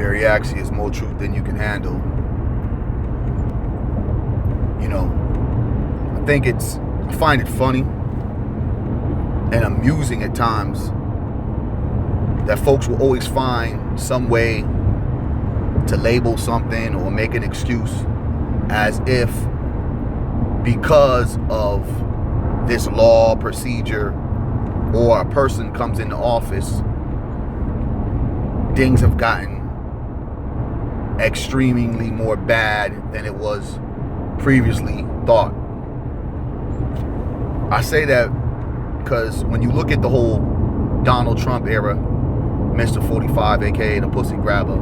Barry Axie is more truth than you can handle. You know, I find it funny and amusing at times that folks will always find some way to label something or make an excuse as if because of this law, procedure, or a person comes into office, things have gotten extremely more bad than it was previously thought. I say that because when you look at the whole Donald Trump era, Mr. 45, aka the pussy grabber,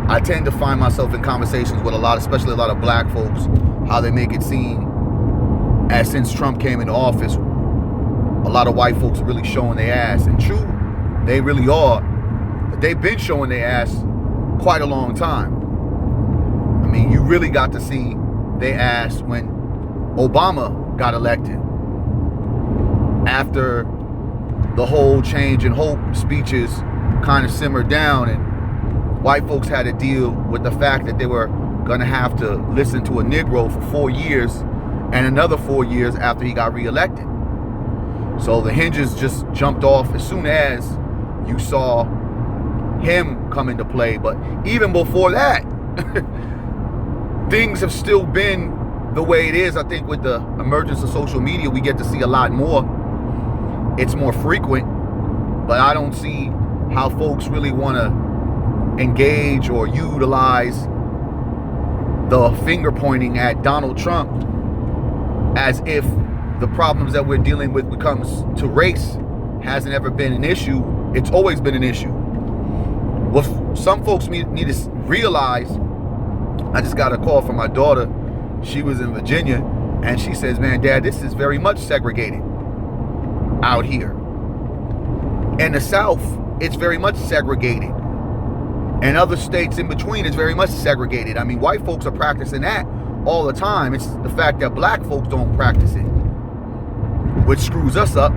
I tend to find myself in conversations with especially a lot of black folks, how they make it seem as since Trump came into office, a lot of white folks are really showing their ass. And true, they really are, but they've been showing their ass quite a long time. I mean, you really got to see their ass when Obama got elected. After the whole change and hope speeches kind of simmered down and white folks had to deal with the fact that they were going to have to listen to a Negro for 4 years and another 4 years after he got reelected. So the hinges just jumped off as soon as you saw him come into play. But even before that, things have still been the way it is. I think with the emergence of social media, we get to see a lot more. It's more frequent, but I don't see how folks really want to engage or utilize the finger pointing at Donald Trump as if the problems that we're dealing with when it comes to race hasn't ever been an issue. It's always been an issue. What some folks need to realize, I just got a call from my daughter. She was in Virginia, and she says, man, Dad, this is very much segregated out here. In the South, it's very much segregated. And other states in between, it's very much segregated. I mean, white folks are practicing that all the time. It's the fact that black folks don't practice it, which screws us up.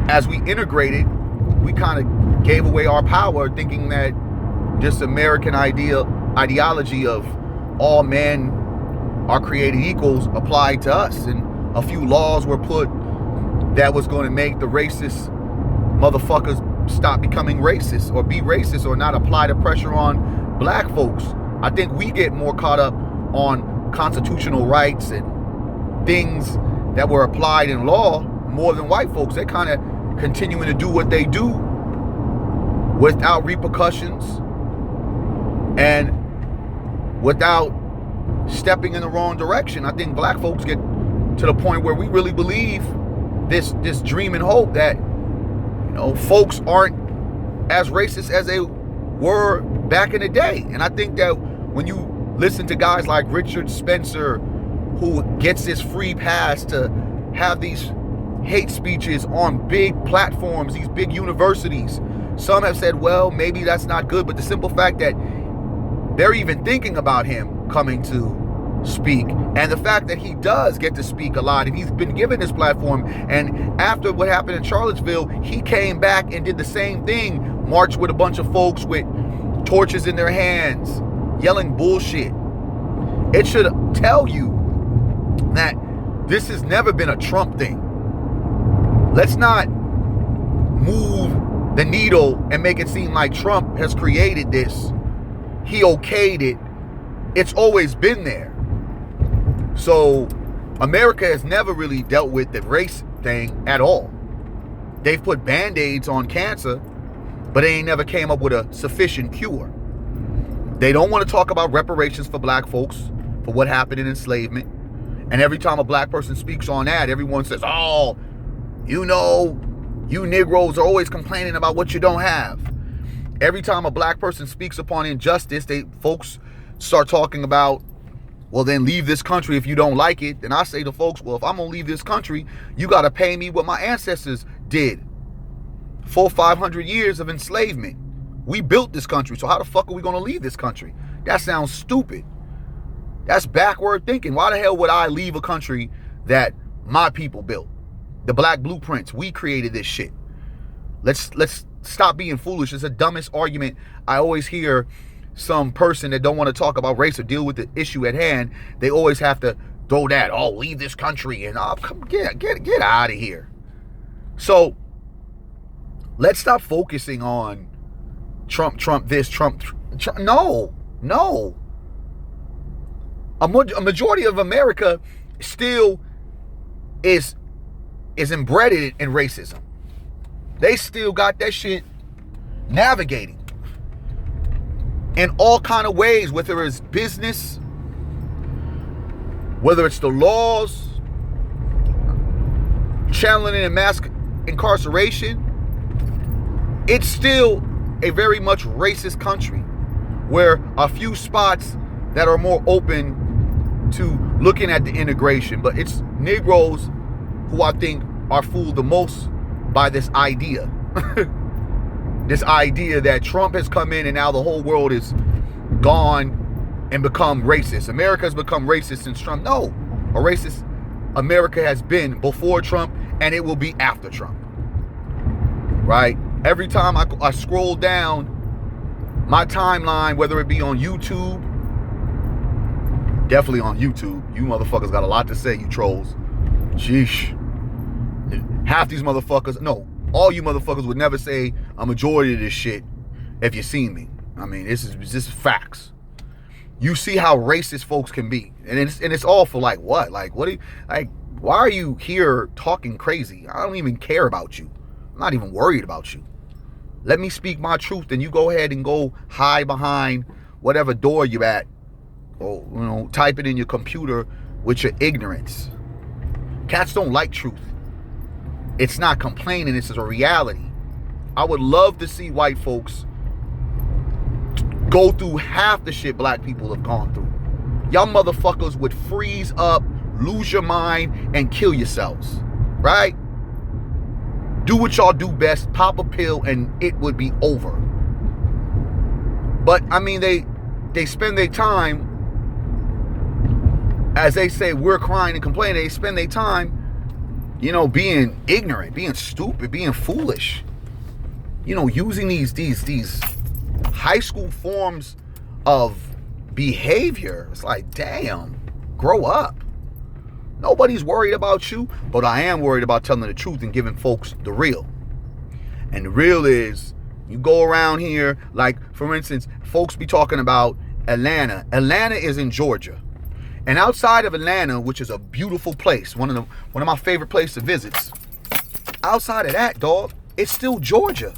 As we integrated, we kind of gave away our power, thinking that this American ideology of all men are created equals applied to us, and a few laws were put that was going to make the racist motherfuckers stop becoming racist or be racist or not apply the pressure on black folks. I think we get more caught up on constitutional rights and things that were applied in law more than white folks. They're kind of continuing to do what they do without repercussions and without stepping in the wrong direction. I think black folks get to the point where we really believe this dream and hope that, you know, folks aren't as racist as they were back in the day. And I think that when you listen to guys like Richard Spencer, who gets this free pass to have these hate speeches on big platforms, these big universities, some have said, well, maybe that's not good, but the simple fact that they're even thinking about him coming to speak, and the fact that he does get to speak a lot, and he's been given this platform, and after what happened in Charlottesville, he came back and did the same thing, marched with a bunch of folks with torches in their hands, yelling bullshit. It should tell you that this has never been a Trump thing. Let's not move the needle and make it seem like Trump has created this. He okayed it. It's always been there. So America has never really dealt with the race thing at all. They've put band-aids on cancer, but they ain't never came up with a sufficient cure. They don't want to talk about reparations for black folks for what happened in enslavement. And every time a black person speaks on that, everyone says, oh, you know, you Negroes are always complaining about what you don't have. Every time a black person speaks upon injustice, folks start talking about, well, then leave this country if you don't like it. Then I say to folks, well, if I'm going to leave this country, you got to pay me what my ancestors did. 400-500 years of enslavement. We built this country, so how the fuck are we going to leave this country? That sounds stupid. That's backward thinking. Why the hell would I leave a country that my people built? The black blueprints, we created this shit. Let's stop being foolish. It's the dumbest argument. I always hear some person that don't want to talk about race or deal with the issue at hand. They always have to throw that, oh, leave this country, and oh, come get out of here. So let's stop focusing on Trump this, Trump. No. A majority of America still is embedded in racism. They still got that shit navigating in all kind of ways, whether it's business, whether it's the laws, channeling in mass incarceration. It's still a very much racist country where a few spots that are more open to looking at the integration, but it's Negroes who I think are fooled the most by this idea. This idea that Trump has come in and now the whole world is gone and become racist. America has become racist since Trump. No, a racist America has been before Trump, and it will be after Trump. Right? Every time I scroll down my timeline, whether it be on YouTube, definitely on YouTube. You motherfuckers got a lot to say, you trolls. Sheesh. Half these motherfuckers, no, all you motherfuckers would never say a majority of this shit if you seen me. I mean, this is facts. You see how racist folks can be. And it's all for like what? Like, what do you, like, why are you here talking crazy? I don't even care about you. I'm not even worried about you. Let me speak my truth, and you go ahead and go hide behind whatever door you're at, or, you know, type it in your computer with your ignorance. Cats don't like truth. It's not complaining, it's a reality. I would love to see white folks go through half the shit black people have gone through. Y'all motherfuckers would freeze up, lose your mind, and kill yourselves. Right? Do what y'all do best, pop a pill, and it would be over. But, I mean, they spend their time, as they say, we're crying and complaining, they spend their time, you know, being ignorant, being stupid, being foolish. You know, using these high school forms of behavior. It's like, damn, grow up. Nobody's worried about you, but I am worried about telling the truth and giving folks the real. And the real is, you go around here, like, for instance, folks be talking about Atlanta. Atlanta is in Georgia. And outside of Atlanta, which is a beautiful place, one of my favorite places to visit, outside of that, dog, it's still Georgia.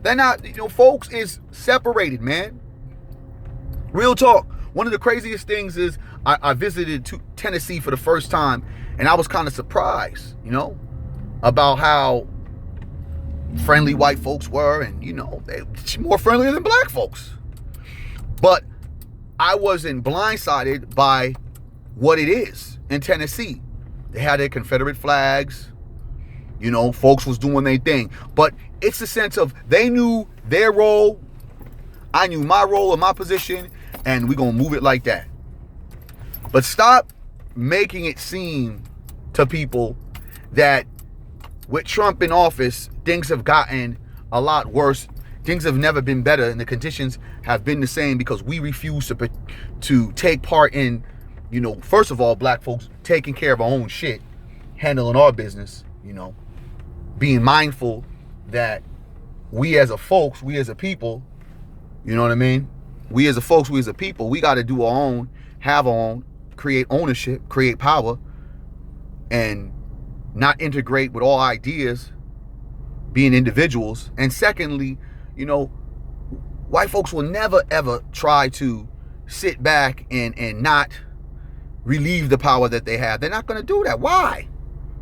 They're not, you know, folks is separated, man. Real talk. One of the craziest things is I visited Tennessee for the first time, and I was kind of surprised, you know, about how friendly white folks were, and, you know, they're more friendlier than black folks. But I wasn't blindsided by what it is in Tennessee. They had their Confederate flags. You know, folks was doing their thing. But it's the sense of they knew their role. I knew my role and my position, and we're going to move it like that. But stop making it seem to people that with Trump in office, things have gotten a lot worse. Things have never been better, and the conditions have been the same because we refuse to take part in, you know, first of all, black folks taking care of our own shit, handling our business, you know, being mindful that we as a folks, we as a people, you know what I mean? We as a folks, we as a people, we got to do our own, have our own, create ownership, create power, and not integrate with all ideas, being individuals. And secondly, you know, white folks will never, ever try to sit back and not relieve the power that they have. They're not going to do that. Why?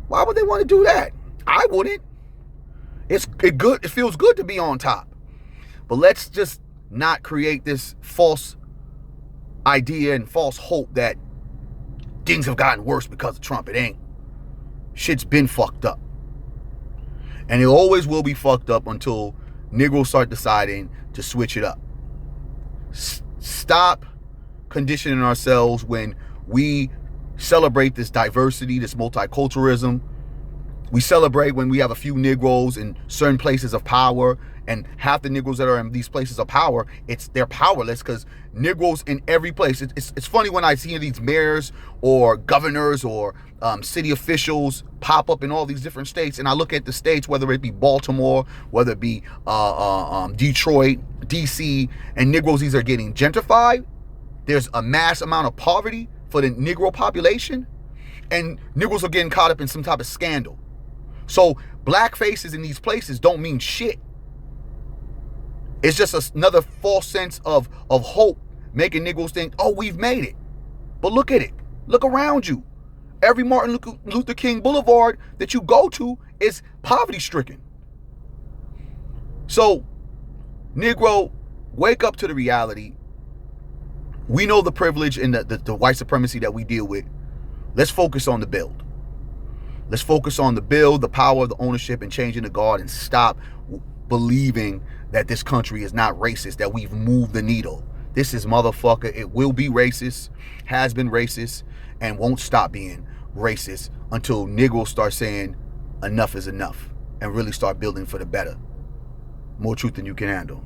Why would they want to do that? I wouldn't. It feels good to be on top. But let's just not create this false idea and false hope that things have gotten worse because of Trump. It ain't. Shit's been fucked up. And it always will be fucked up until Negroes start deciding to switch it up. Stop conditioning ourselves when we celebrate this diversity, this multiculturalism, We celebrate when we have a few Negroes in certain places of power, and half the Negroes that are in these places of power, they're powerless because Negroes in every place. It's funny when I see these mayors or governors or city officials pop up in all these different states, and I look at the states, whether it be Baltimore, whether it be Detroit, DC, and Negroes, these are getting gentrified. There's a mass amount of poverty for the Negro population, and Negroes are getting caught up in some type of scandal. So black faces in these places don't mean shit. It's just another false sense of hope, making Negroes think, oh, we've made it. But look at it. Look around you. Every Martin Luther King Boulevard that you go to is poverty-stricken. So, Negro, wake up to the reality. We know the privilege and the white supremacy that we deal with. Let's focus on the build. Let's focus on the build, the power of the ownership, and changing the guard, and stop believing that this country is not racist, that we've moved the needle. This is motherfucker. It will be racist, has been racist, and won't stop being racist until Negroes start saying enough is enough and really start building for the better. More truth than you can handle.